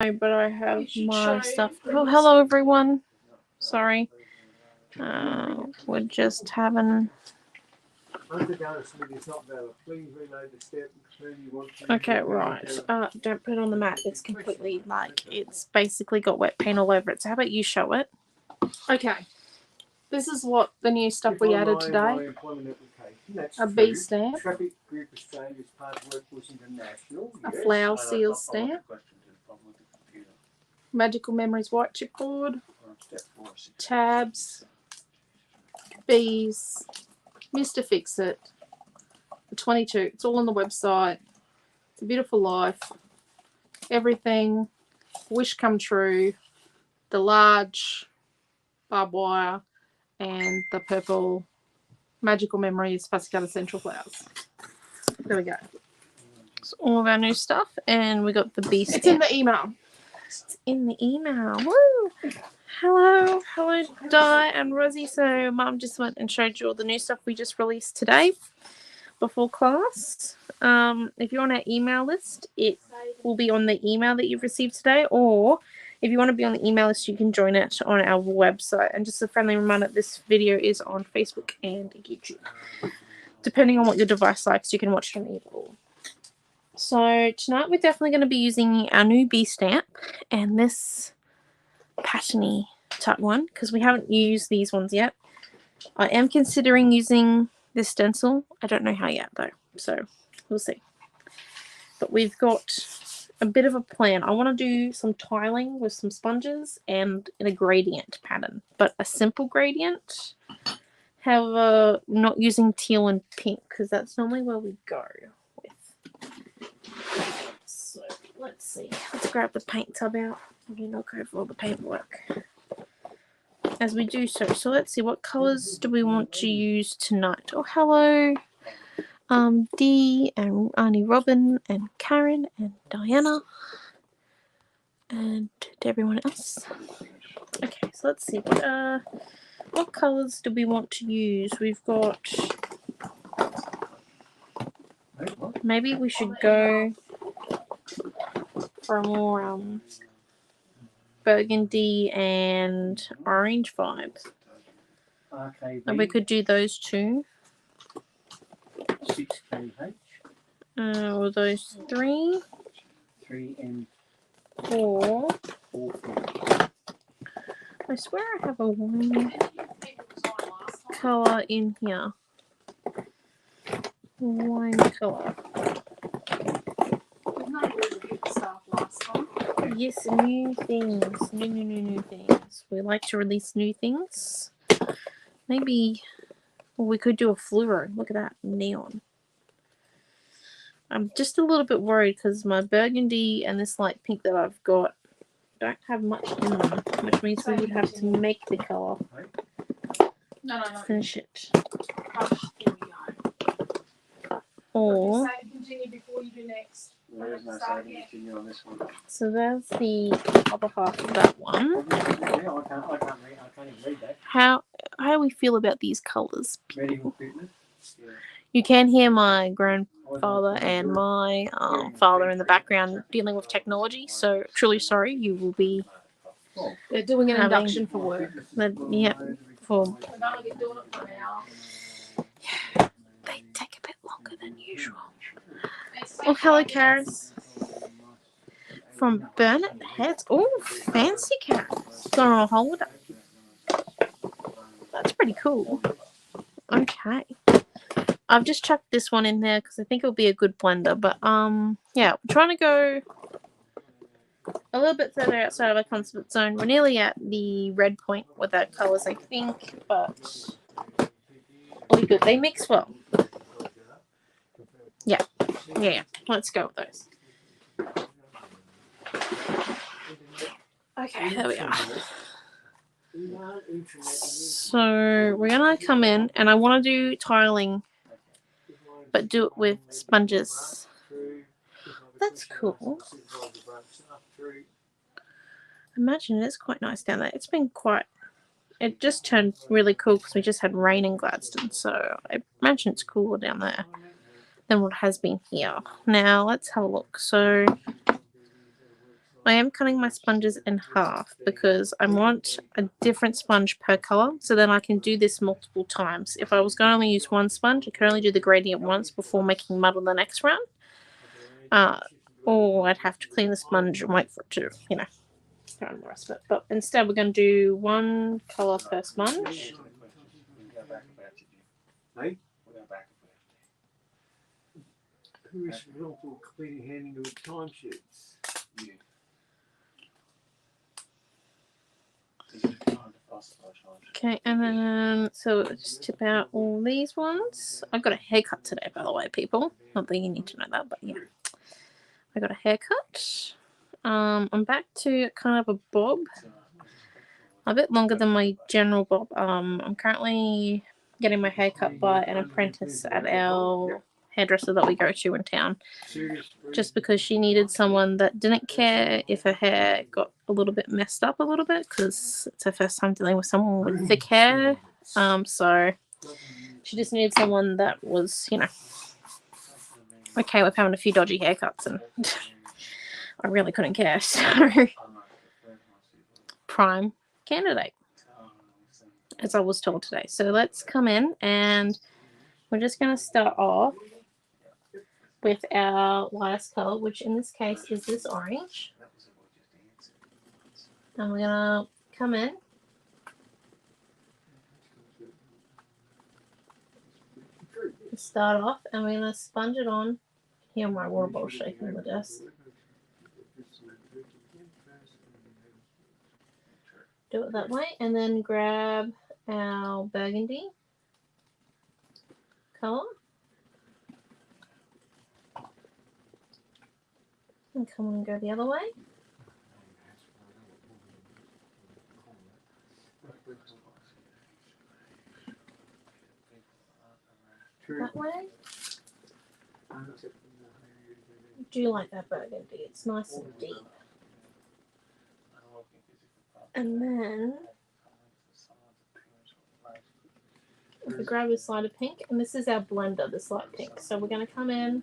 But I have my stuff. Oh, hello everyone. Sorry. We're just having. Okay, right. Don't put it on the mat. It's completely it's basically got wet paint all over it. So how about you show it? Okay. This is what the new stuff we added today. A B stamp. A flower seal stamp. Magical Memories white chipboard. Tabs. Bees. Mr. Fix-It. The 22. It's all on the website. It's a Beautiful Life. Everything. Wish Come True. The large barbed wire. And the purple Magical Memories Fussy Central Flowers. There we go. It's all of our new stuff. And we got the bee stamp. It's in the email. It's in the email. Woo! Hello, Di and Rosie. So Mum just went and showed you all the new stuff we just released today before class. If you're on our email list, it will be on the email that you've received today, or if you want to be on the email list, you can join it on our website. And just a friendly reminder, this video is on Facebook and YouTube. Depending on what your device likes, you can watch it on either or. So tonight we're definitely going to be using our new bee stamp and this pattern-y type one, because we haven't used these ones yet. I am considering using this stencil. I don't know how yet though, so we'll see. But we've got a bit of a plan. I want to do some tiling with some sponges and in a gradient pattern, but a simple gradient. However, not using teal and pink, because that's normally where we go with. So let's see. Let's grab the paint tub out. I'm going to knock over all the paperwork as we do so. So let's see, what colours do we want to use tonight? Oh, hello, Dee and Auntie Robin and Karen and Diana and to everyone else. Okay, so let's see, what colours do we want to use? We've got, maybe we should go for a more burgundy and orange vibes. And we could do those two. 6kh. Or those three. 3 and 4. 4. I swear I have a wine colour in here. Wine colour. Yes, new things. New things. We like to release new things. Maybe we could do a fluoro. Look at that. Neon. I'm just a little bit worried because my burgundy and this light pink that I've got don't have much in them, which means we would have to make the colour to finish it. Or so that's the other half of that one. How do we feel about these colours? You can hear my grandfather and my father in the background dealing with technology, so truly sorry. You will be They're doing an induction for work. Yeah, for yeah, they take a bit longer than usual. Oh, hello, Karis. From Burnett Heads. Oh, fancy Karis. Going on a holiday. That's pretty cool. Okay. I've just chucked this one in there because I think it'll be a good blender. But, yeah, we're trying to go a little bit further outside of our comfort zone. We're nearly at the red point with our colours, I think. But we'll be good. They mix well. Yeah. Yeah. Let's go with those. Okay, there we are. So we're gonna come in, and I want to do tiling, but do it with sponges. That's cool. Imagine it's quite nice down there. It's been quite. It just turned really cool because we just had rain in Gladstone, so I imagine it's cooler down there than what has been here. Now let's have a look. So I am cutting my sponges in half because I want a different sponge per colour, so then I can do this multiple times. If I was going to only use one sponge, I could only do the gradient once before making mud on the next round. Or I'd have to clean the sponge and wait for it to, you know, go on the rest of it. But instead we're going to do one colour per sponge. Who is responsible for completing handing of timesheets? You. Okay, and then so just tip out all these ones. I got a haircut today, by the way, people. Not that you need to know that, but yeah, I got a haircut. I'm back to kind of a bob, a bit longer than my general bob. I'm currently getting my hair cut by an apprentice at our hairdresser that we go to in town, just because she needed someone that didn't care if her hair got a little bit messed up a little bit, because it's her first time dealing with someone with thick hair. So she just needed someone that was, you know, okay with having a few dodgy haircuts, and I really couldn't care. So prime candidate, as I was told today. So let's come in, and we're just going to start off with our lightest colour, which in this case is this orange. And we're going to come in. Start off, and we're going to sponge it on. Hear my water bottle shaking on the desk. Do it that way, and then grab our burgundy colour. And come on and go the other way. That way. Do you like that burgundy? It's nice and deep. And then if we grab this lighter pink, and this is our blender, this light pink. So we're going to come in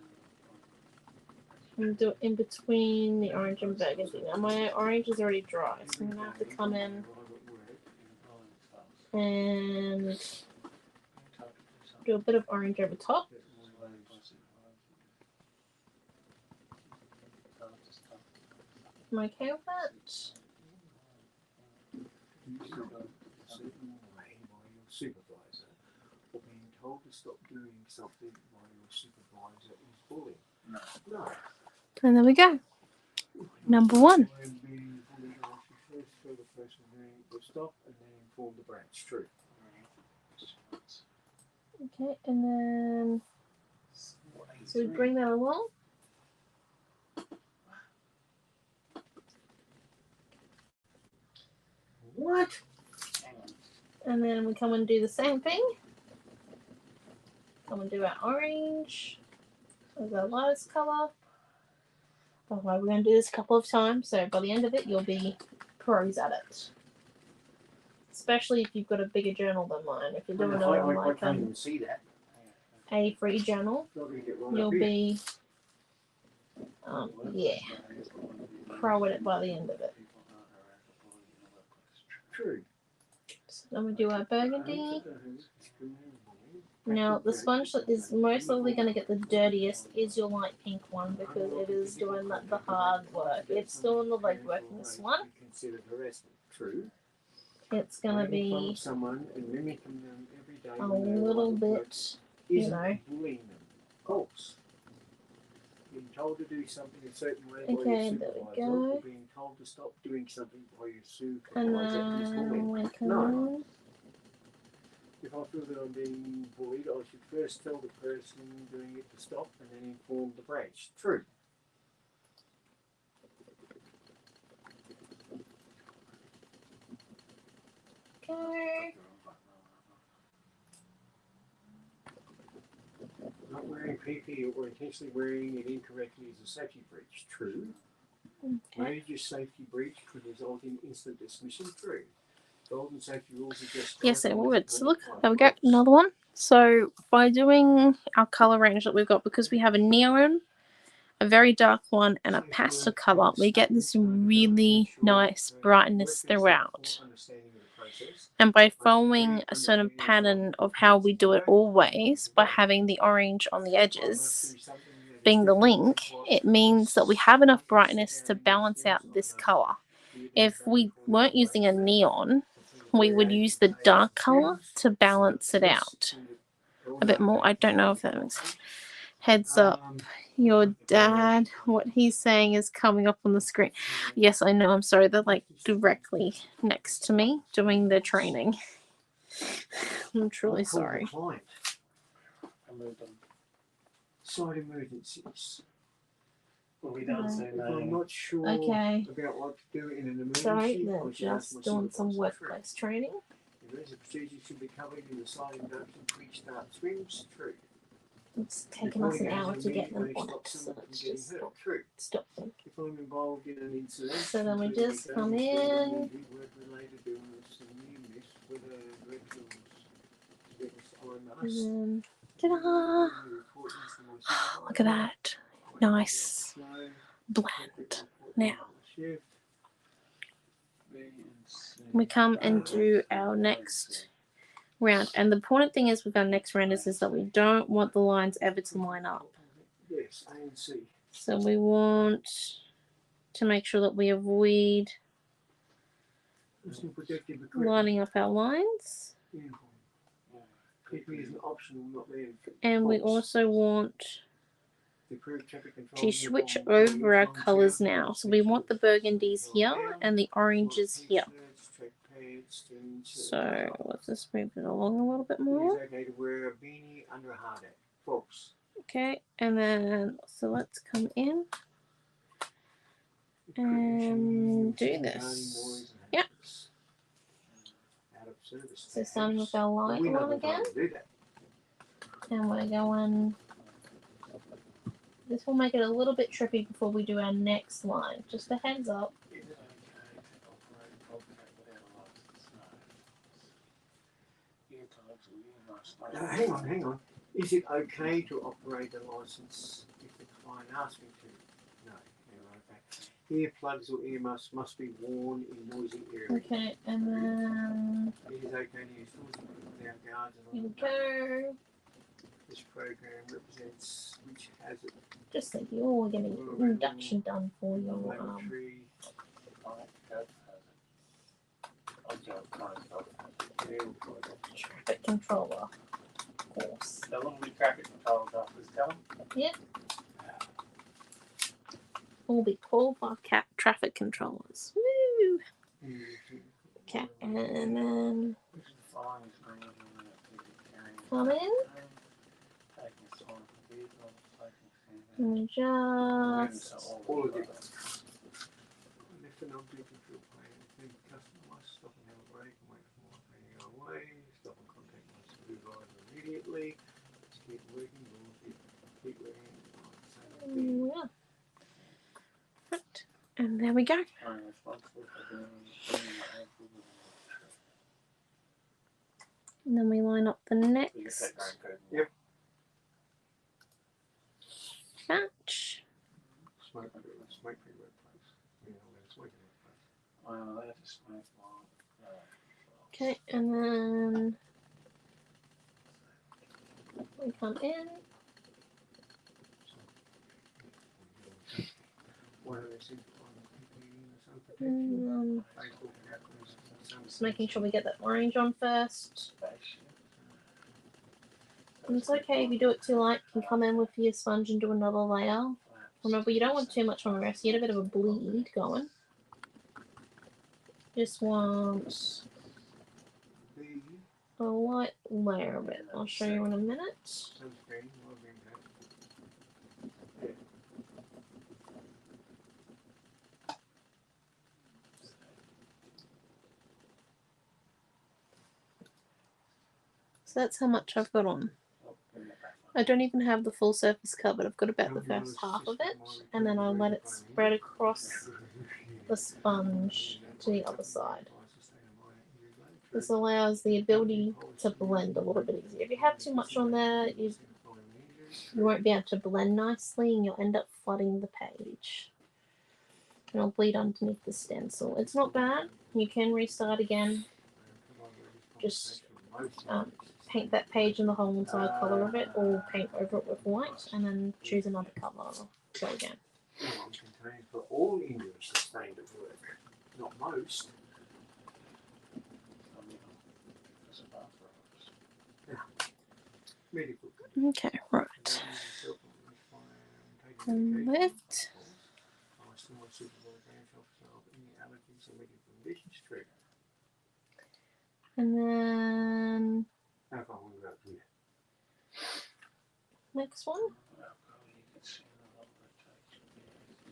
and do it in between the orange and burgundy. Now my orange is already dry, so I'm going to have to come in and do a bit of orange over top. Am I okay with that? Supervisor, or being told to stop doing something while your supervisor is bullying. No. And there we go. Number one. Being bullied, I should first tell the person doing it to stop and then inform the branch. True. Okay, and then so we bring that along. What? And then we come and do the same thing. Come and do our orange as our lightest colour. By the way, we're going to do this a couple of times, so by the end of it, you'll be pros at it. Especially if you've got a bigger journal than mine. If you're doing it on like A3 journal, you'll be, yeah, pro at it by the end of it. True. So then we do our burgundy. Now, the sponge that is most likely going to get the dirtiest is your light pink one, because it is doing the hard work. It's doing the legwork in this one. True. It's going to be someone and mimicking them every day a little bit, you know. Bullying them. False. Being told to do something a certain way by Okay, your there we supervisor, go. or being told to stop doing something by your And supervisor is then bullying. we come No. If I feel that I'm being bullied, I should first tell the person doing it to stop and then inform the branch. True. Okay. Not wearing PP or intentionally wearing it incorrectly is a safety breach. True. Okay. Major safety breach could result in instant dismissal. True. Golden safety rules are just Yes, it would. So look, there we go, another one. So by doing our colour range that we've got, because we have a neon, a very dark one, and a pastel color, we get this really nice brightness throughout. And by following a certain pattern of how we do it always, by having the orange on the edges being the link, it means that we have enough brightness to balance out this color. If we weren't using a neon, we would use the dark color to balance it out a bit more. I don't know if that makes heads up. Your dad, what he's saying is coming up on the screen. Yes, I know. I'm sorry. They're like directly next to me doing the training. I'm truly sorry. Side emergencies. Well, we don't say If I'm not sure Okay. about what to do in an emergency, Sorry, I they're should ask my just doing some supervisor. workplace training. The rest of the procedure should be covered in the side induction pre-start swims. True. It's taken us an hour to get them on it, so let's just stop them. If I'm involved in an incident, So then we just come in. And then, ta-da! Look at that. Nice blend. Now, we come and do our next round. And the important thing is with our next round is that we don't want the lines ever to line up. Yes, A and C. So we want to make sure that we avoid lining up our lines. PP is an optional, not there. And we also want to switch over our colours now. So we want the burgundies here and the oranges here. So let's just move it along a little bit more. It is okay to wear a beanie under a hard hat. False. Okay, and then so let's come in and do this. Yep. So starting with our light one again. And we're going, this will make it a little bit trippy before we do our next line. Just a heads up. Hang on. Is it okay to operate a license if the client asks me to? No. Okay. Earplugs or earmuffs must be worn in noisy areas. Okay, and then It is okay to use tools without guards and all. here we go. This program represents which hazard. Just like you all getting an induction done for your Laboratory. traffic controller course. The little traffic controls officers tell them. Yeah. We'll be qualified traffic controllers. Woo! Okay, and then come in. And just All of it. Lift an object and feel pain. Then customer must stop and have a break and wait for more pain to go away. Stop and contact my supervisor immediately. Just keep working. Keep working. yeah. Right. And there we go. And then we line up the next Yep. batch. Smoke free workplace. You know, when it's working workplace. Well, they have to smoke while. Okay, and then we come in. Just making sure we get that orange on first. And it's okay if you do it too light. You can come in with your sponge and do another layer. Remember, you don't want too much on the rest. You get a bit of a bleed going. Just want a light layer of it. I'll show you in a minute. So that's how much I've got on. I don't even have the full surface covered. I've got about the first half of it, and then I'll let it spread across the sponge to the other side. This allows the ability to blend a little bit easier. If you have too much on there, you won't be able to blend nicely, and you'll end up flooding the page. And it'll bleed underneath the stencil. It's not bad. You can restart again. Just paint that page in the whole entire colour of it, or paint over it with white, and then choose another colour. Go again. Contained for all injuries sustained at work. Not most. Medical. Okay, right. And lift. And then next one.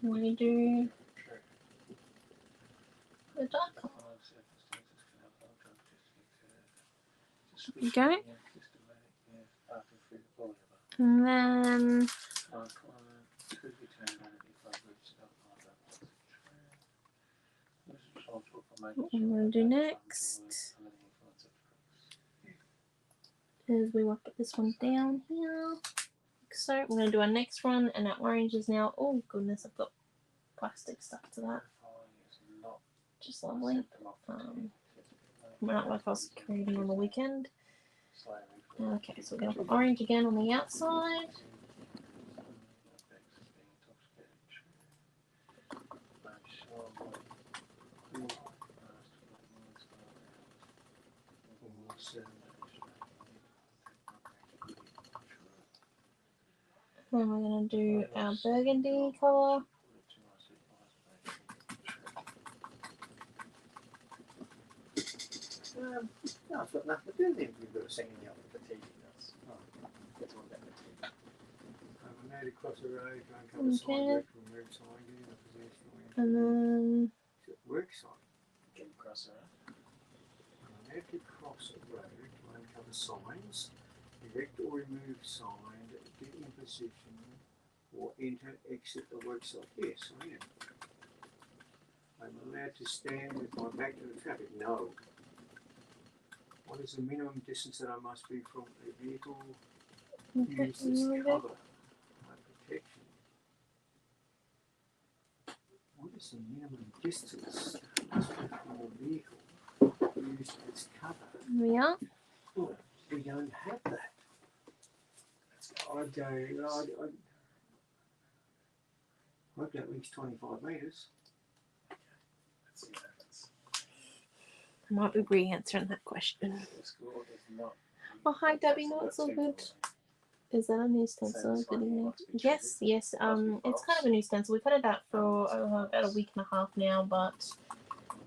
We do the dark colour. Okay. And then what I'm going to do next is we want to put this one down here. So we're going to do our next one, and our orange is now, oh goodness, I've got plastic stuck to that. Just lovely. Not like I was creating on the weekend. Okay, so we're going to put orange again on the outside. Then we're going to do our burgundy colour. No, I've got nothing to do then. We've got to sing in the other fatigue. That's all that fatigue. I'm now to cross the road, go and cover side work from work side, get in the possession. And then work side. Get across the road. I have to cross a road to uncover signs, erect or remove sign, get in position, or enter, exit the work site. Yes, I am. I'm allowed to stand with my back to the traffic. No. What is the minimum distance that I must be from a vehicle? okay, Use this cover. My protection. What is the minimum distance that I must be from a vehicle? Use this cover. we are. Oh, we don't have that. I'd go. I'd go at least 25 metres. I might be re-answering that question. Oh, hi Debbie, no, it's all good. Is that a new stencil? Good evening. Yes, yes. It's kind of a new stencil. We've had it out for about a week and a half now, but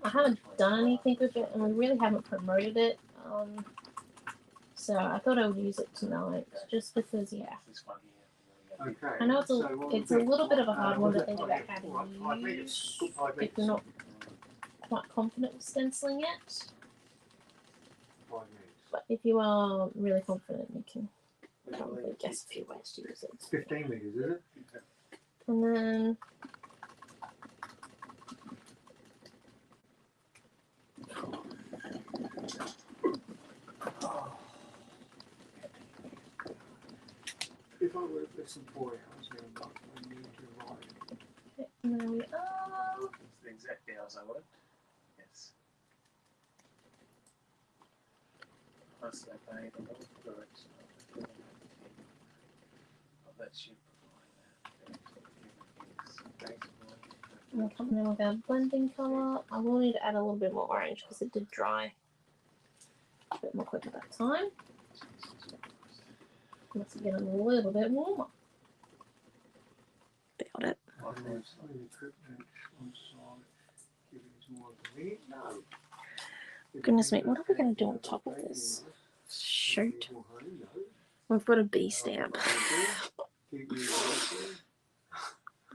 I haven't done anything with it, and we really haven't promoted it. So I thought I would use it tonight, just because, yeah. Okay. I know it's a little bit of a hard one to think about how to use if you're not quite confident with stenciling it. But if you are really confident, you can probably guess a few ways to use it. It's 15 metres, is it? And then If I work less than 4 hours, then I need to ride. okay, and there we are. It's the exact hours I worked. Yes. Plus I paid a lot for it. I'll let you provide that. And we're coming in with our blending colour. I will need to add a little bit more orange because it did dry a bit more quick at that time. Let's get a little bit warmer. Build it. Goodness me, what are we going to do on top of this? Shoot. We've got a B stamp.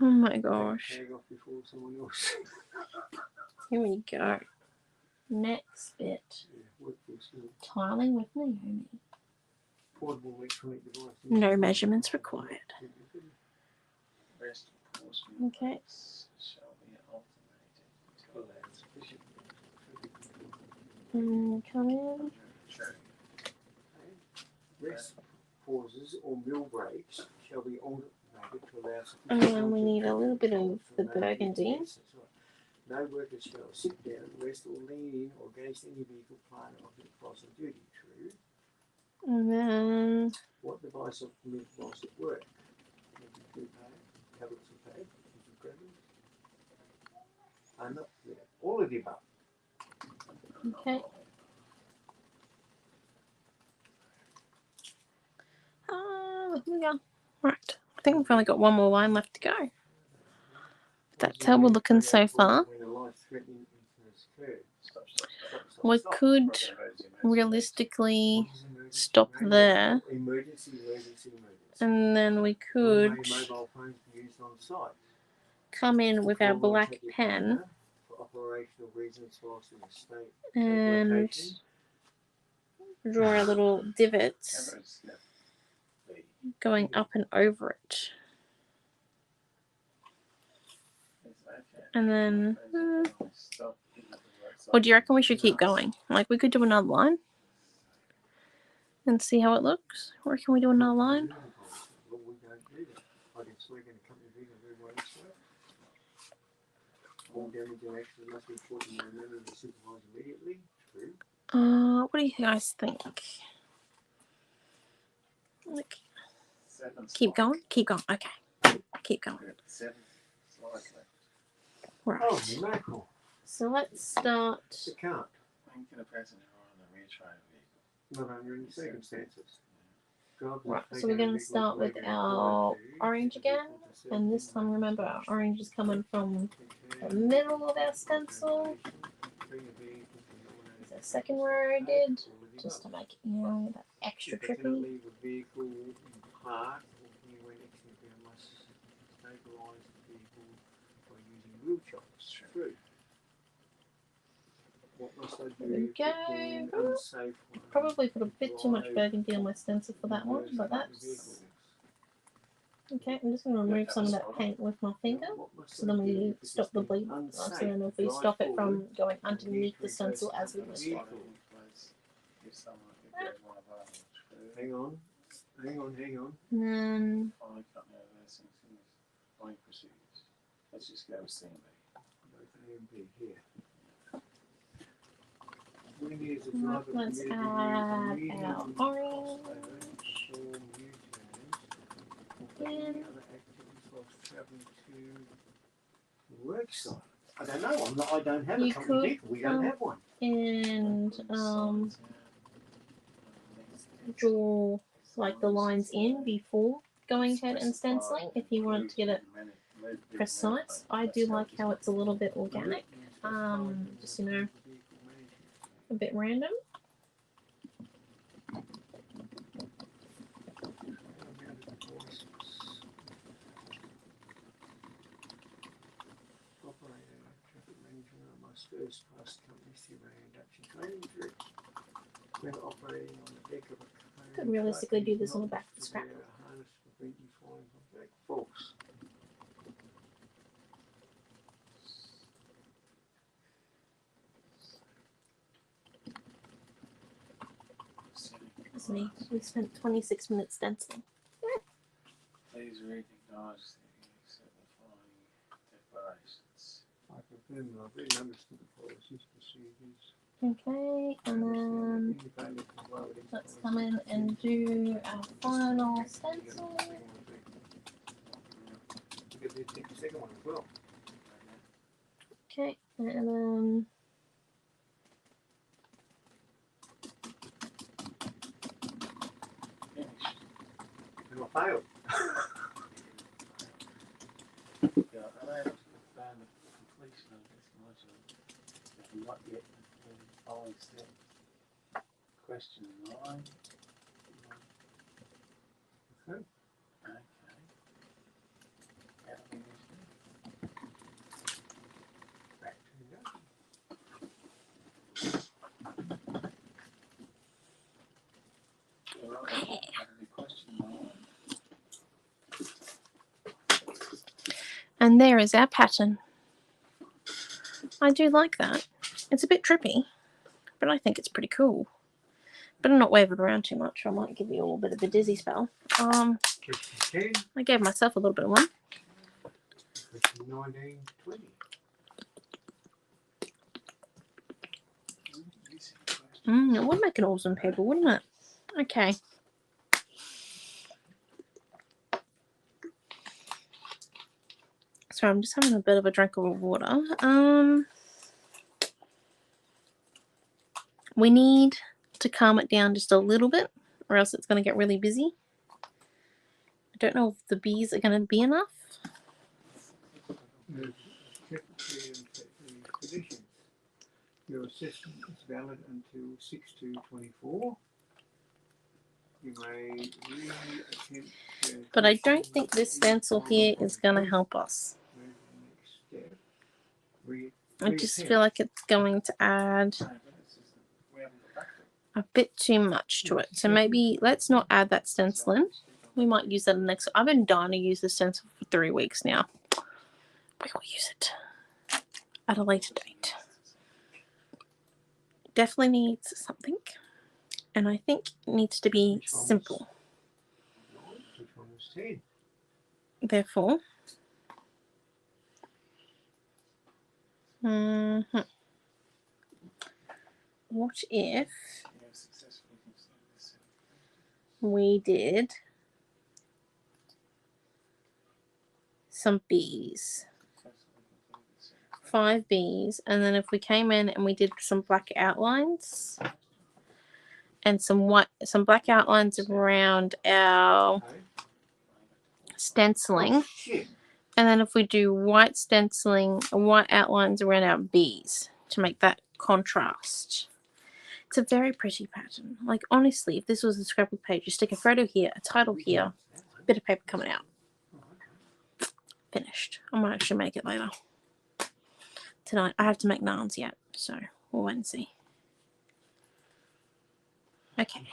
Oh my gosh. Here we go. Next bit. Tiling with Naomi. No measurements required. Okay. And come in. Rest pauses or meal breaks shall be alternated adequate to allow sufficient And then we contact need a little bit of the for no burgundy. Yes, that's right. No worker shall sit down, rest or lean in or against any vehicle, plant, object, cross or duty. True. And then What device or permit whilst at work? Tablets or pad, and all of the above. okay. Here we go. Right. I think we've only got one more line left to go. That's how we're looking so far. We could realistically stop there, and then we could come in with our black pen and draw our little divots going up and over it. And then, or do you reckon we should keep going? Like, we could do another line and see how it looks. Or can we do another line? What do you guys think? Like, keep going? Keep going. Okay. Keep going. Right. Oh, mackerel. So let's start. It can't. Not under any circumstances. Right, so we're going to start with our orange again, and this time remember our orange is coming from the middle of our stencil. It's the second row I did, just to make it, you know, that extra trippy. There we go. Probably put a bit too much burgundy on my stencil for that one, but that's okay. I'm just going to remove some of that paint with my finger, so then we stop the bleed. So then if we stop it from going underneath the stencil as we wish it. Hang on. And then let's just go with C and B. Here. let's add our orange. Again. Worksite. I don't know. I don't have a You company could vehicle. We don't have one. And draw like the lines in before going ahead and stenciling if you wanted to get it precise. I do like how it's a little bit organic, just, you know, a bit random. First class company induction training group. When operating on the deck of a Could realistically do this on the back of the scrap. False. That's me. We spent 26 minutes stenciling. Please recognise the following declarations. I confirm that I've really understood the policies, procedures. Okay, and then let's come in and do our final stencil. Okay, and then And I failed. Yeah, I know found the completion of this module, but not yet the following step. Question 9. Okay. Okay. How do we do this? Back to the and there is our pattern. I do like that. It's a bit trippy, but I think it's pretty cool. Better not wave it around too much, or I might give you a little bit of a dizzy spell. Question 10. I gave myself a little bit of one. Question 19, 20. It would make an awesome paper, wouldn't it? Okay. So I'm just having a bit of a drink of water. We need to calm it down just a little bit, or else it's going to get really busy. I don't know if the bees are going to be enough. Your assessment is valid until 6/2/24. You may attempt to But I don't think this stencil here is going to help us. I just feel like it's going to add a bit too much to it. So maybe let's not add that stencil in. We might use that next. I've been dying to use this stencil for 3 weeks now. We will use it at a later date. Definitely needs something. And I think it needs to be simple. Which one was 10? Therefore, what if we did some bees? 5 bees, and then if we came in and we did some black outlines and some black outlines around our stenciling, and then if we do white stenciling, white outlines around our bees to make that contrast. It's a very pretty pattern. Like, honestly, if this was a scrapbook page, you stick a photo here, a title here, a bit of paper coming out. Finished. I might actually make it later. Tonight. I have to make naans yet, so we'll wait and see. Okay.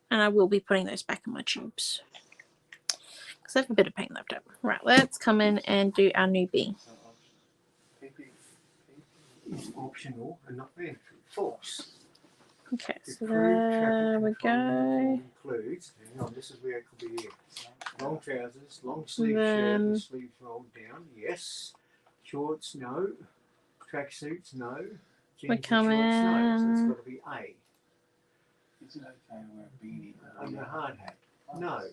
And I will be putting those back in my tubes, because I have a bit of paint left over. Right, let's come in and do our new bee. It's optional and not mandatory. False. Okay, so there we go. Includes, hang on, this is where it could be here. Long trousers, long sleeve shirt, with sleeves rolled down, yes. Shorts, no. Tracksuits, no. We come shorts, no. So it's in. got to be A. Is it okay to wear a beanie? And a hard hat, no.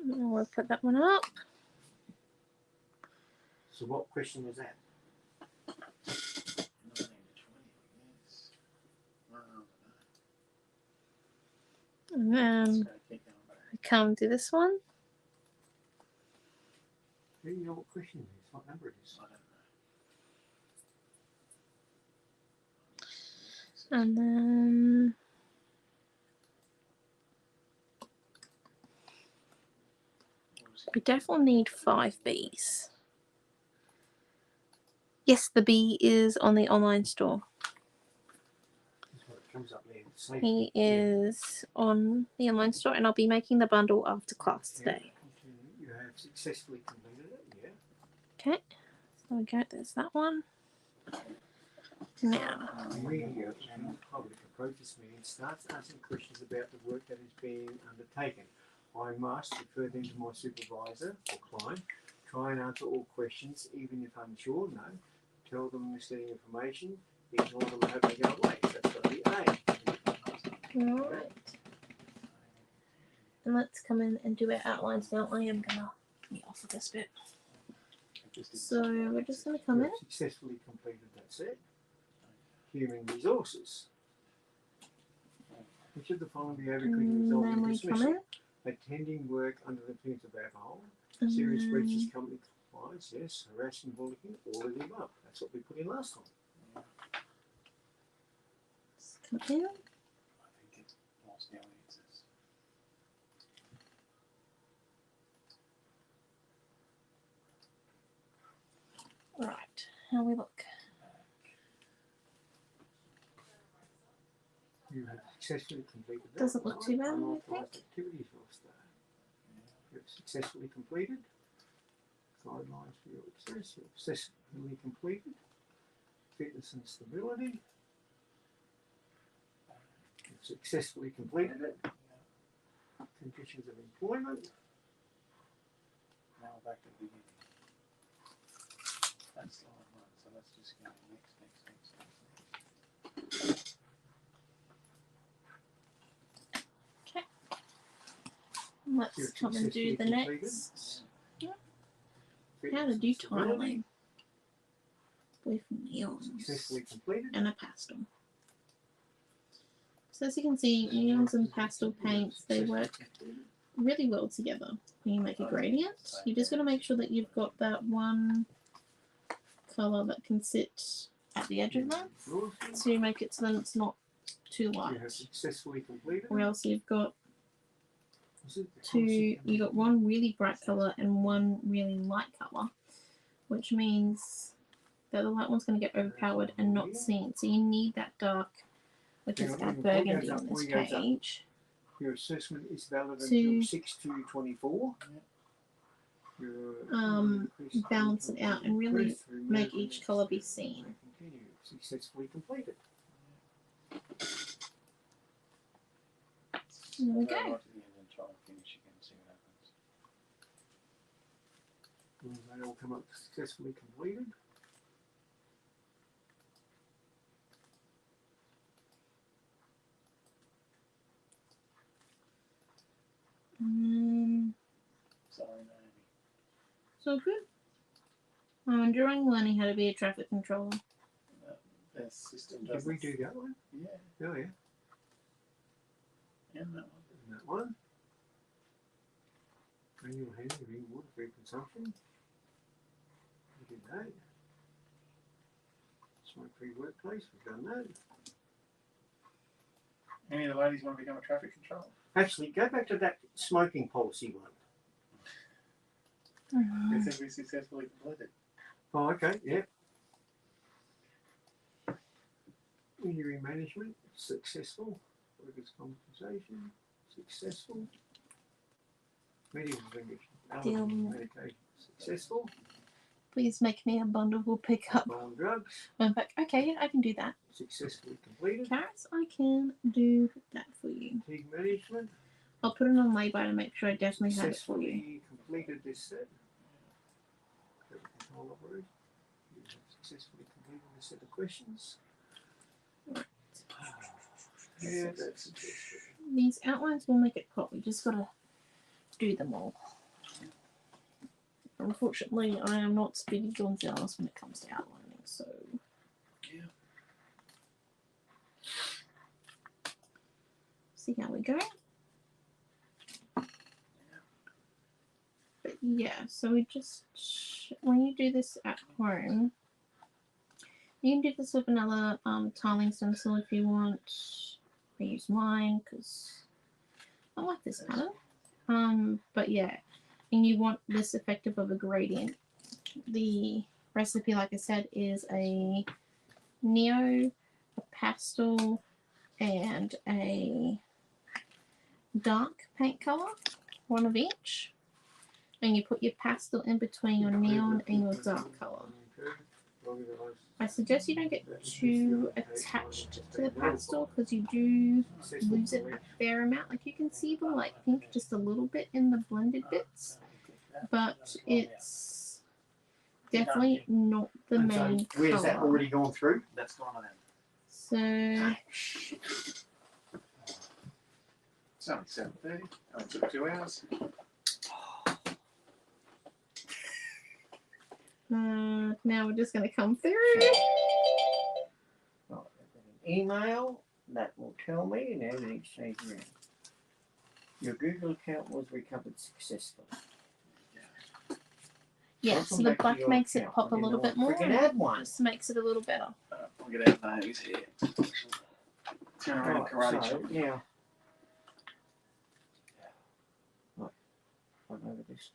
We'll put that one up. So what question was that? 19 to 20, yes. And then we come to this one. Do you know what question it is? What number it is? I don't know. And then we definitely need 5 bees. Yes, the bee is on the online store. That's what it comes up there. He is on the online store, and I'll be making the bundle after class today. You have successfully completed it, yeah. Okay, so we go. There's that one. Now, Media and public approach this meeting starts asking questions about the work that is being undertaken. I must refer them to my supervisor or client. Try and answer all questions, even if unsure. No. Tell them misleading information. Ignore them and hope they go away. That's got to be A. alright. And let's come in and do our outlines now. I am gonna be off of this bit. So we're just gonna come in. Successfully completed that set. Human resources. Which of the following behaviour could result Then in we come dismissal? in. Attending work under the influence of alcohol. Serious breaches of company compliance, yes. Harassing, bullying, all of the above. That's what we put in last time. Come in. I think it was now answers. Right, how we look. You have successfully completed that. Doesn't look too bad, I Unauthorised think. activities will start. You have successfully completed. Guidelines for your access. You have successfully completed. fitness and stability. You've successfully completed it. Conditions of employment. Now back to the beginning. That's slide one, so let's just go next. Let's You've come and do successfully the completed. next. Fitness How to do and stability. tiling with neons Successfully completed. and a pastel. So as you can see, neons and pastel paints, they work really well together when you make a gradient. You just got to make sure that you've got that one colour that can sit at the edge of them, so you make it so that it's not too You light. have successfully completed. Or else you've got Was it the you got one really bright colour and one really light colour, which means that the light one's going to get overpowered and not seen. So you need that dark, which is our burgundy on this page. Your assessment is valid To, until 6/2/24. balance it out and really make each colour be seen. Continue. Successfully completed. There we Go go. right to the end and try and finish again, see what happens. Will they all come up successfully completed? Sorry, Naomi. So good. I'm enjoying learning how to be a traffic controller. The system Did does. we do that one? Yeah, Oh yeah. and that one. And that one. Annual handling water for consumption. We did that. Smoke-free workplace, we've done that. Any of the ladies want to become a traffic controller? Actually, go back to that smoking policy one. They said we successfully completed. Oh, okay, yeah. Injury management, successful. Workers' compensation, successful. Medical condition, medication, successful. Please make me a bundle we'll pick up. Alcohol and drugs, I'm back. Okay, yeah, I can do that. successfully completed. Carrots, I can do that for you. Fatigue management, I'll put it on lay-by to make sure I definitely have it for you. successfully completed this set. Traffic control operation. You have successfully completed this set of questions. Yeah, that's successful. These outlines will make it pop. We just gotta do them all. Unfortunately, I am not Speedy Gonzales when it comes to outlining, so. Yeah. See how we go. But yeah, so we just, when you do this at home, you can do this with another tiling stencil if you want. I use mine because I like this pattern. But yeah, and you want this effective of a gradient. The recipe, like I said, is a neo, a pastel, and a dark paint color, one of each. And you put your pastel in between your neon and your dark color. I suggest you don't get too attached to the pastel because you do lose it a fair amount. Like you can see the light pink just a little bit in the blended bits, but it's definitely not the main color. Where's that already gone through? That's gone on them. So It's only 7:30. It took 2 hours. now we're just going to come through. Right, an email that will tell me and everything's changed around. Your Google account was recovered successfully. Yeah, Welcome so the back to black your makes it account. pop a You little know bit what? more. Freaking And add one. just makes it a little better. We'll get out those here. Turn around Right, karate so chop. now, right, I've over this.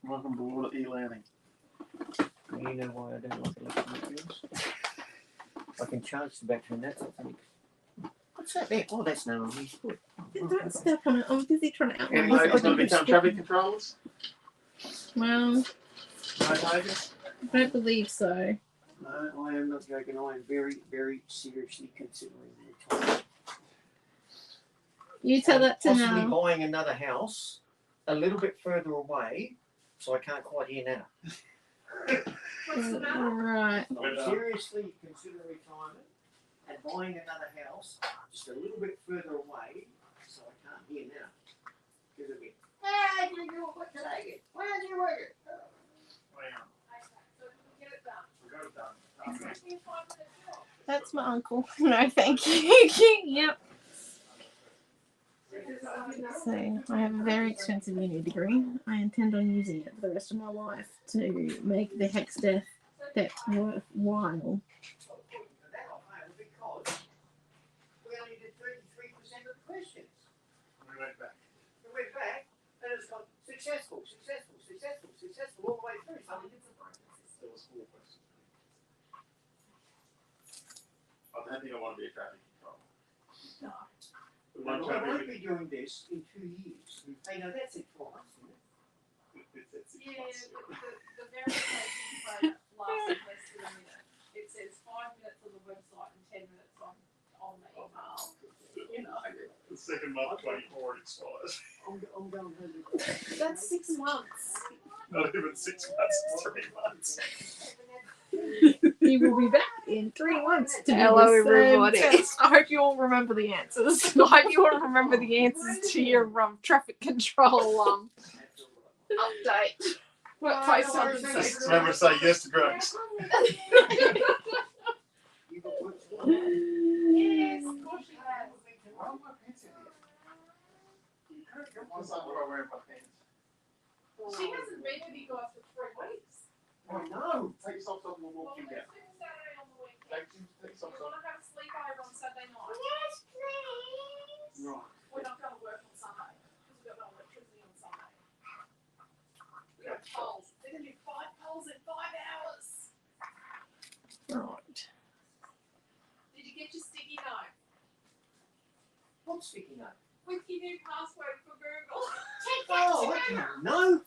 Welcome aboard e-learning. You know why I don't like electric materials? I can charge the battery and that's I think. What's that there? Oh, that's Naomi's foot. Don't step on it. I'm busy trying to outline Any this. ladies I want to think become it's traffic controllers? Well, No, David? I don't believe so. No, I am not joking. I am very, very seriously considering retirement. You tell that to possibly now. buying another house a little bit further away, so I can't quite hear now. Right. I'm seriously considering retirement and buying another house just a little bit further away, so I can't hear now. Because it'll be, hey, you what did I get? Why did you work it? That's my uncle. No, thank you. Yep. So I have a very expensive uni degree. I intend on using it for the rest of my life to make the hex death worthwhile. Because we only did 33% of the questions. We went back, and it's got successful, all the way through. So There was 4 questions. I don't think I want to be a traffic controller. No. We I want won't traffic. be doing this in 2 years. Hey, no, that's it for us, isn't it? Yeah, the verification lasts less than a minute. It says 5 minutes on the website and 10 minutes on the email. You know. The second month, 24 expires. I'm going home with That's 6 months. Not even 6 months, it's 3 months. He will be back in 3 months to do Hello, the same everybody. test. I hope you all remember the answers. I hope you all remember the answers to your traffic control update. Workplace health and safety. Remember to say yes to drugs. Yes, of course you have. Why are my pants in here? You can't get one side what I wear in my pants. She hasn't been with you guys for 3 weeks. I know. Take your socks off and we'll Well, walk you let's down. do Saturday on the weekend. Take your We socks want off. to have a sleepover on Saturday night. Right. We're not going to work on Sunday because we've got no electricity on Sunday. We've got polls. They're going to do 5 polls in 5 hours. Right. Did you get your sticky note What's sticking up? with your new password for Google? Oh, no.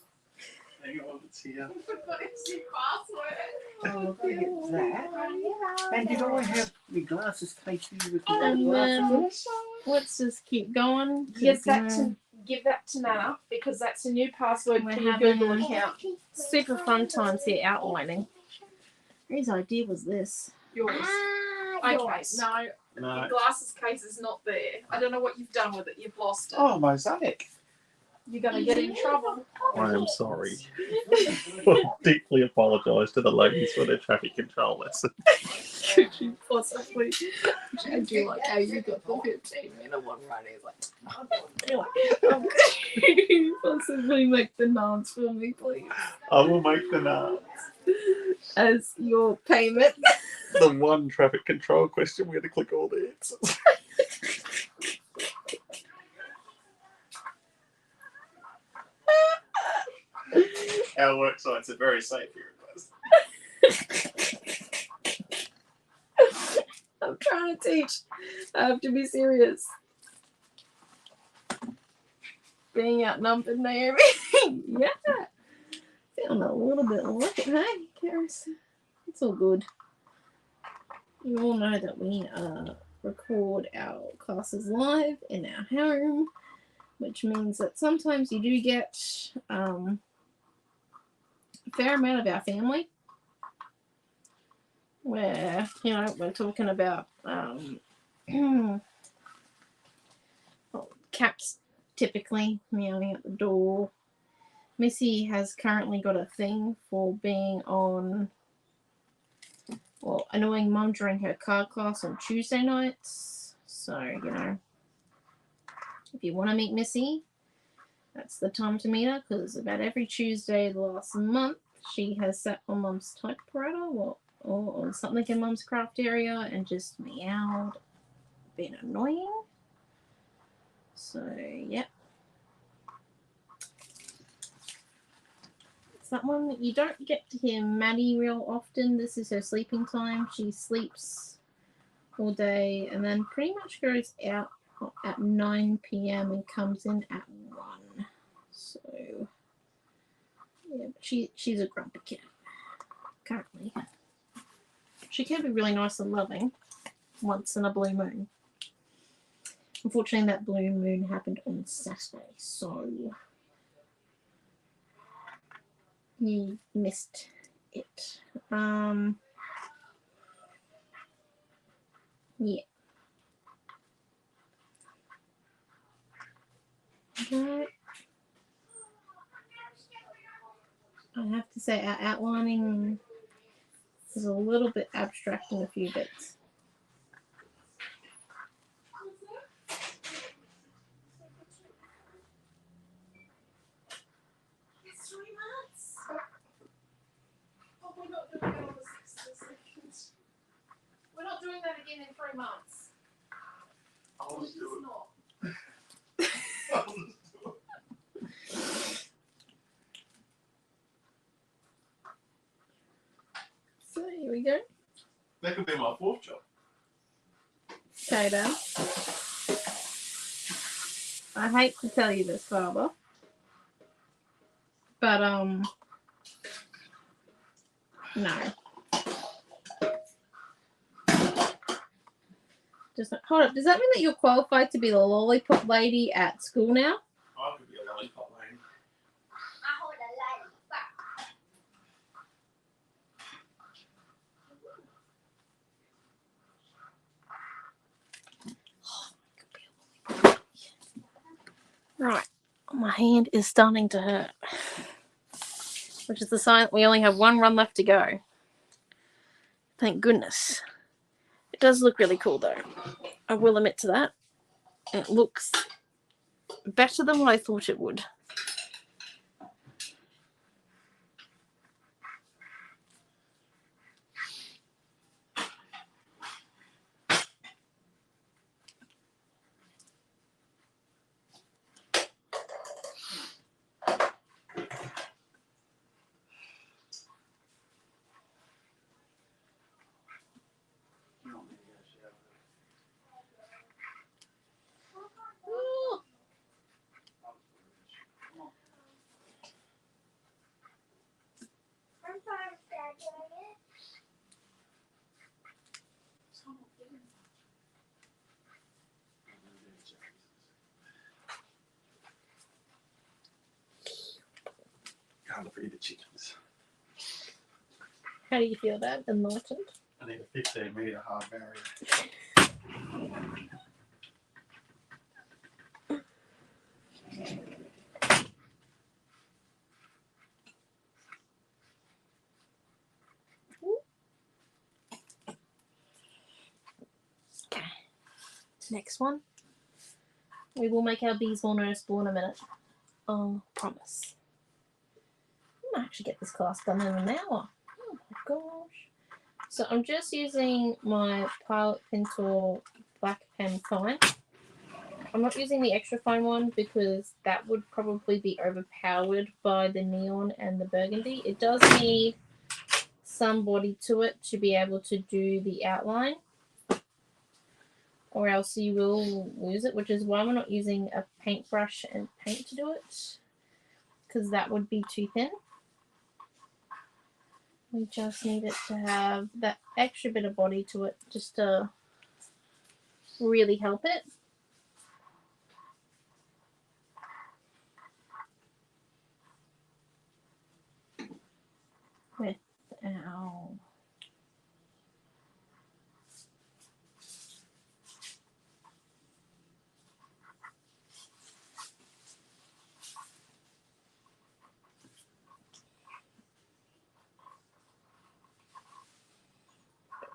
Hang on, it's here. We've got his new password. Oh, I've got to get that. And did I have my glasses case here with my And glasses? let's just keep going. Give that to Nana because that's a new password We're for your having Google account. super fun times here outlining. Whose idea was this? Yours. Okay, no, No. your glasses case is not there. I don't know what you've done with it. You've lost it. Oh, mosaic. You're going to get in trouble. I am sorry. I deeply apologise to the ladies for their traffic control lesson. Could you possibly? I do like how you got the 15-minute one right. He's like, could you possibly make the nods for me, please, I will make the notes. as your payment? The one traffic control question we had to click all the answers. Our work sites are very safe here at Glasgow. I'm trying to teach. I have to be serious. Being outnumbered, Naomi. Yeah. Feeling a little bit like it, hey, Karis? It's all good. You all know that we record our classes live in our home, which means that sometimes you do get a fair amount of our family where, we're talking about well, cats typically meowing at the door. Missy has currently got a thing for being on, annoying Mum during her card class on Tuesday nights. So, if you want to meet Missy, that's the time to meet her, because about every Tuesday the last month she has sat on Mum's typewriter or on something in Mum's craft area and just meowed, been annoying. So, yep. It's that one that you don't get to hear Maddie real often. This is her sleeping time. She sleeps all day and then pretty much goes out at 9 p.m. and comes in at 1. So, yeah, but She's a grumpy cat currently. She can be really nice and loving once in a blue moon. Unfortunately, that blue moon happened on Saturday, so you missed it. Yeah. But I have to say our outlining is a little bit abstract in a few bits. It's 3 months. Oh, we're not doing that on the 6th of the 2nd. We're not doing that again in 3 months. I'll just do not. it. I'll just do it. So here we go. That could be my 4th job. Okay, then. I hate to tell you this, Father, but no. Just hold up. Does that mean that you're qualified to be the lollipop lady at school now? I could be a lollipop lady. I hold a lollipop. Right. My hand is starting to hurt, which is the sign that we only have one run left to go. Thank goodness. It does look really cool, though. I will admit to that. It looks better than what I thought it would. I'm fine with Dad doing it. Can't feed the chickens. How do you feel, Dad? Enlightened? I need a 15-metre hard barrier. Okay. Next one. We will make our bees more noticeable in a minute. Promise. I might actually get this class done in an hour. Oh my gosh. So I'm just using my Pilot Pen Tool Black Pen Fine. I'm not using the extra fine one because that would probably be overpowered by the neon and the burgundy. It does need some body to it to be able to do the outline, or else you will lose it, which is why we're not using a paintbrush and paint to do it, because that would be too thin. We just need it to have that extra bit of body to it just to really help it. With our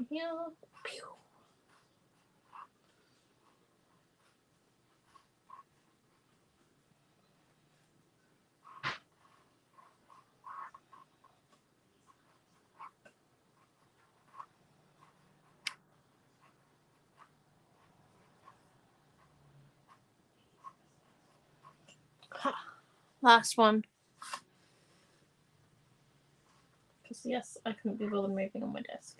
here. Pew. Last one. Because yes, I couldn't be bothered moving on my desk.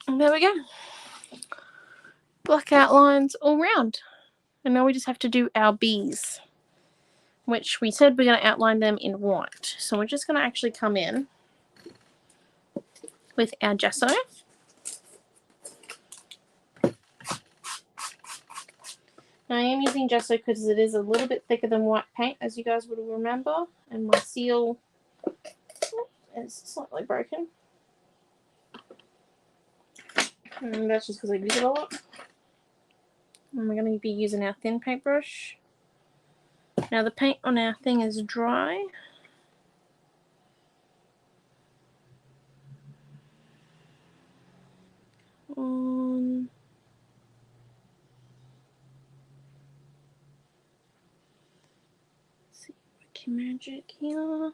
And there we go. Black outlines all round. And now we just have to do our bees, which we said we're going to outline them in white. So we're just going to actually come in with our gesso. Now I am using gesso because it is a little bit thicker than white paint, as you guys would remember. And my seal is slightly broken. And that's just because I use it a lot. And we're going to be using our thin paintbrush. Now the paint on our thing is dry. Let's see, Wiki Magic here.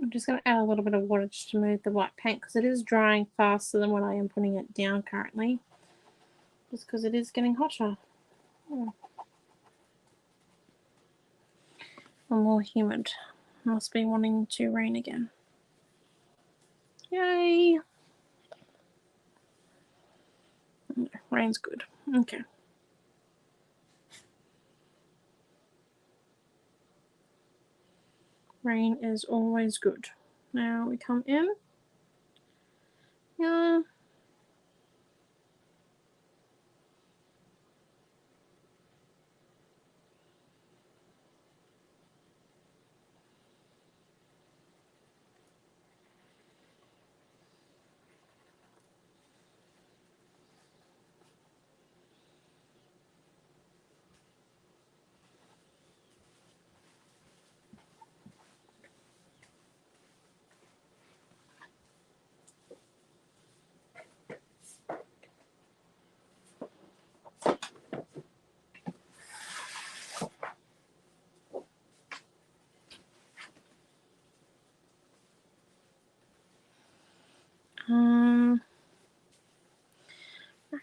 I'm just going to add a little bit of water just to move the white paint because it is drying faster than when I am putting it down currently. Just because it is getting hotter. And more humid. Must be wanting to rain again. Yay! Rain's good. Okay. Rain is always good. Now we come in. Yeah.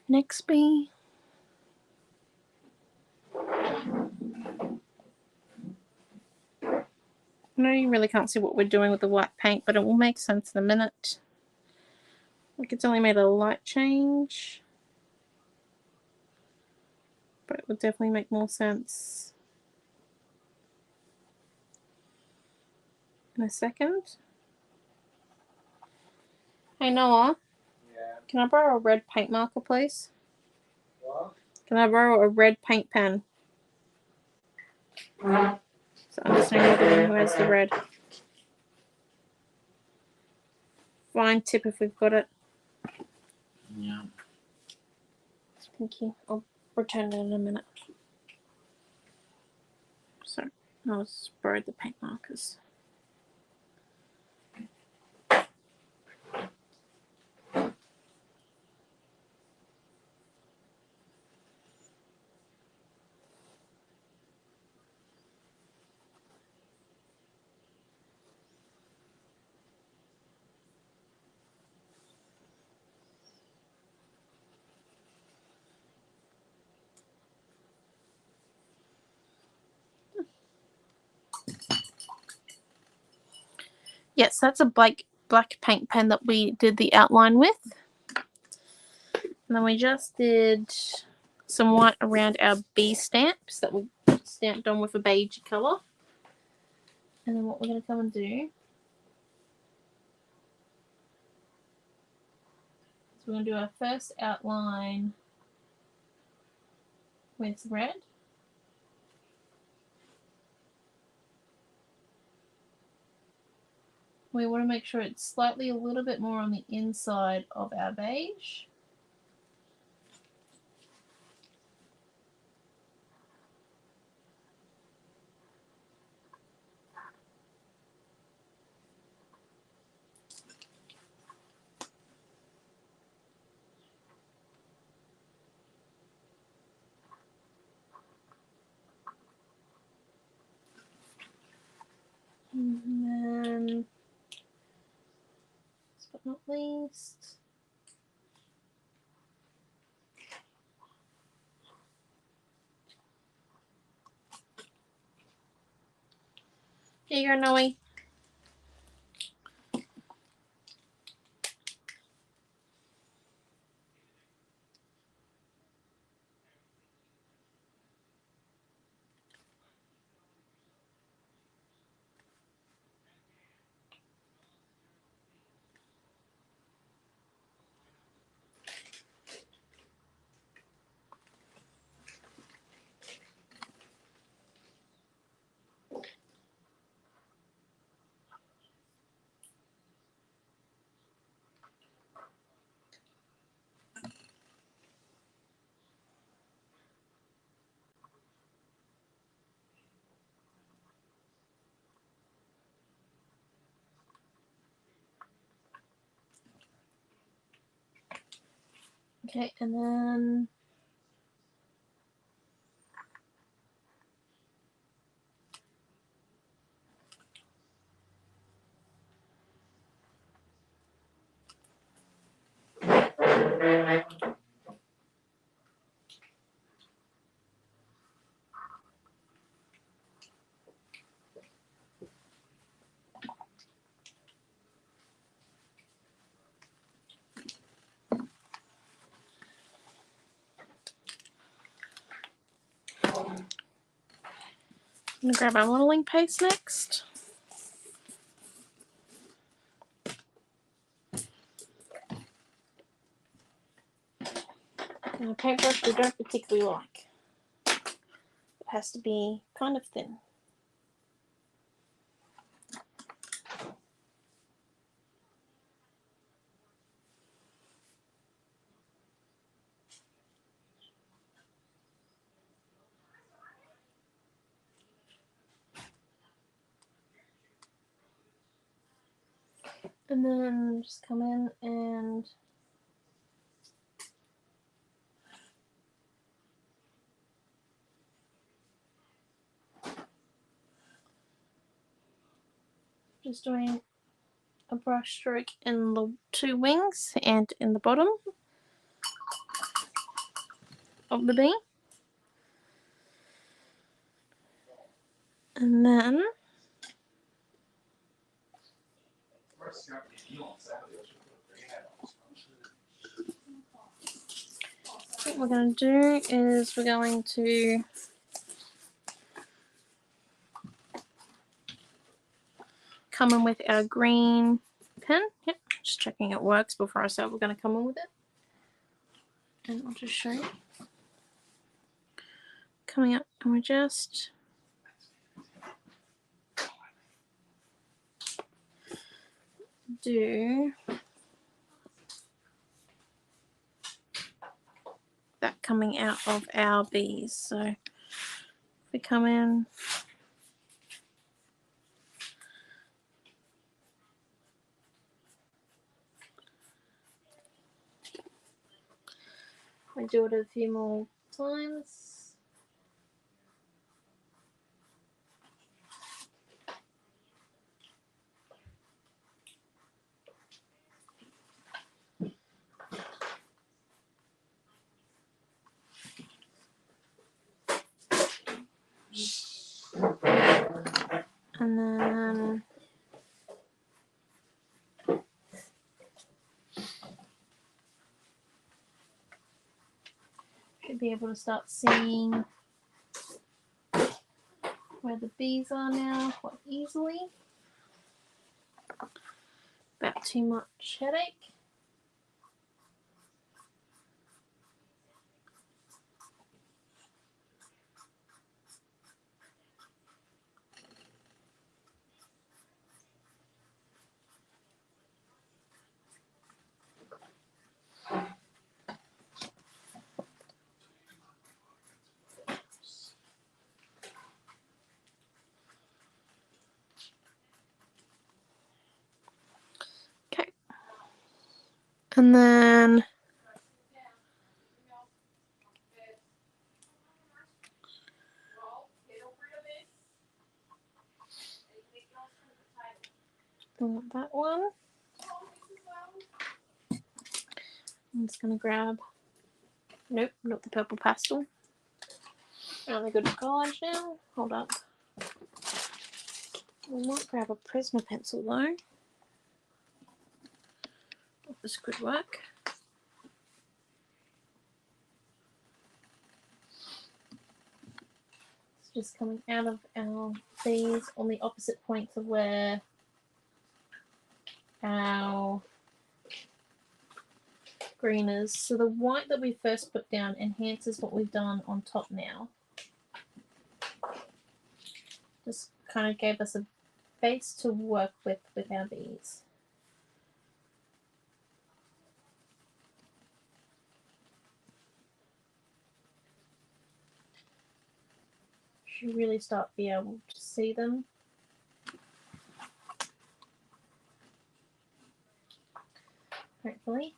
Next bee. I know you really can't see what we're doing with the white paint, but it will make sense in a minute. Like it's only made a light change, but it would definitely make more sense in a second. Hey Noah, Yeah. can I borrow a red paint marker, please? What? Can I borrow a red paint pen? So understand the one who has the red. Fine tip if we've got it. Yeah. Thank you. I'll return it in a minute. So I'll just borrow the paint markers. Yes, that's a black paint pen that we did the outline with. And then we just did some white around our bee stamps that we stamped on with a beige colour. And then what we're going to come and do is we're going to do our first outline with red. We want to make sure it's slightly a little bit more on the inside of our beige. And then, last but not least, here you go, Noe. Okay, and then I'm going to grab our modelling paste next. And a paintbrush we don't particularly like. It has to be kind of thin. And then just come in and just doing a brush stroke in the two wings and in the bottom of the bee. And then what we're going to do is we're going to come in with our green pen. Yep, just checking it works before I say we're going to come in with it. And I'll just show you. Coming up, and we just do that coming out of our bees. So if we come in, we do it a few more times. And then Should be able to start seeing where the bees are now quite easily. About too much headache. Okay. And then that one. I'm just going to grab, nope, not the purple pastel. I only go to college now. Hold up. I might grab a Prisma pencil though. This could work. It's just coming out of our these on the opposite points of where our green is. So the white that we first put down enhances what we've done on top now. Just kind of gave us a base to work with our bees. Should really start to be able to see them. Hopefully.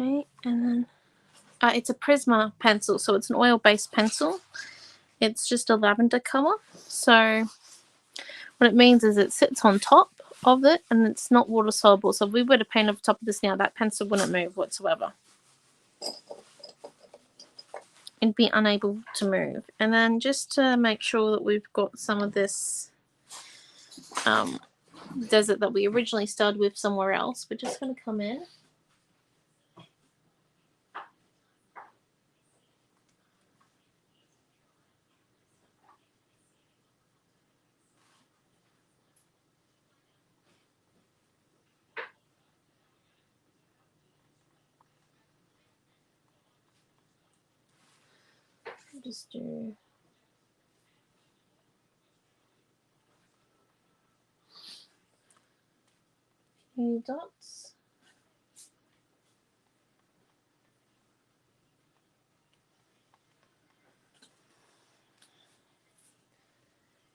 Okay, and then it's a Prisma pencil, so it's an oil-based pencil. It's just a lavender color. So what it means is it sits on top of it and it's not water soluble. So if we were to paint over top of this now, that pencil wouldn't move whatsoever. It'd be unable to move. And then just to make sure that we've got some of this desert that we originally started with somewhere else, we're just going to come in. Just do a few dots.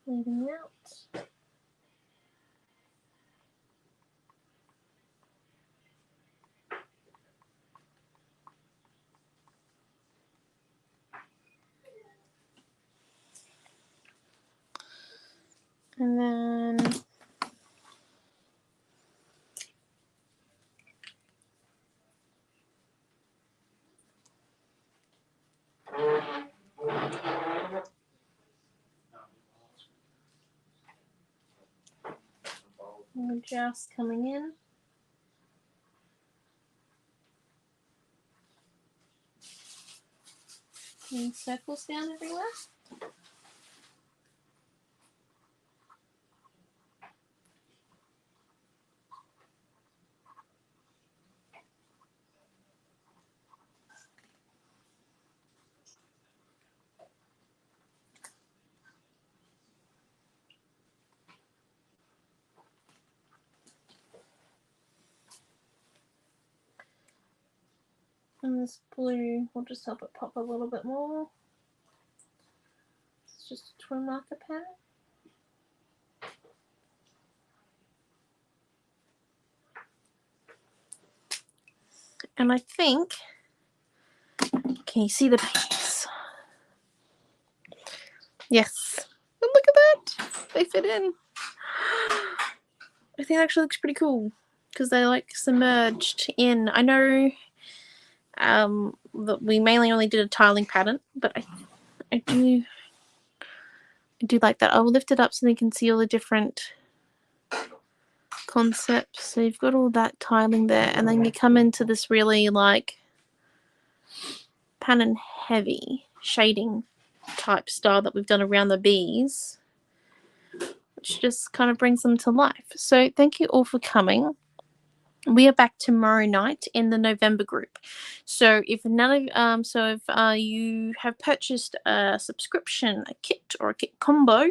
Leaving out. And then we're just coming in. And circles down everywhere. And this blue will just help it pop a little bit more. It's just a twin marker pen. And I think, can you see the babies? Yes. And look at that. They fit in. I think it actually looks pretty cool because they like submerged in. I know that we mainly only did a tiling pattern, but I do like that. I will lift it up so they can see all the different concepts. So you've got all that tiling there, and then you come into this really like pattern heavy shading type style that we've done around the bees, which just kind of brings them to life. So thank you all for coming. We are back tomorrow night in the November group. So if you have purchased a subscription, a kit or a kit combo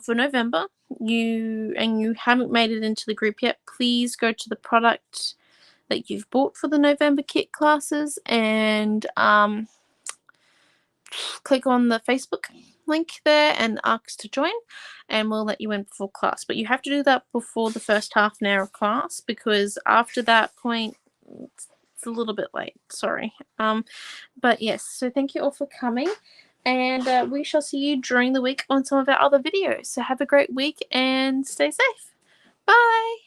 for November, you haven't made it into the group yet, please go to the product that you've bought for the November kit classes and click on the Facebook link there and ask to join, and we'll let you in for class. But you have to do that before the first half an hour of class, because after that point it's a little bit late. Sorry. But yes, so thank you all for coming, and we shall see you during the week on some of our other videos. So have a great week and stay safe. Bye.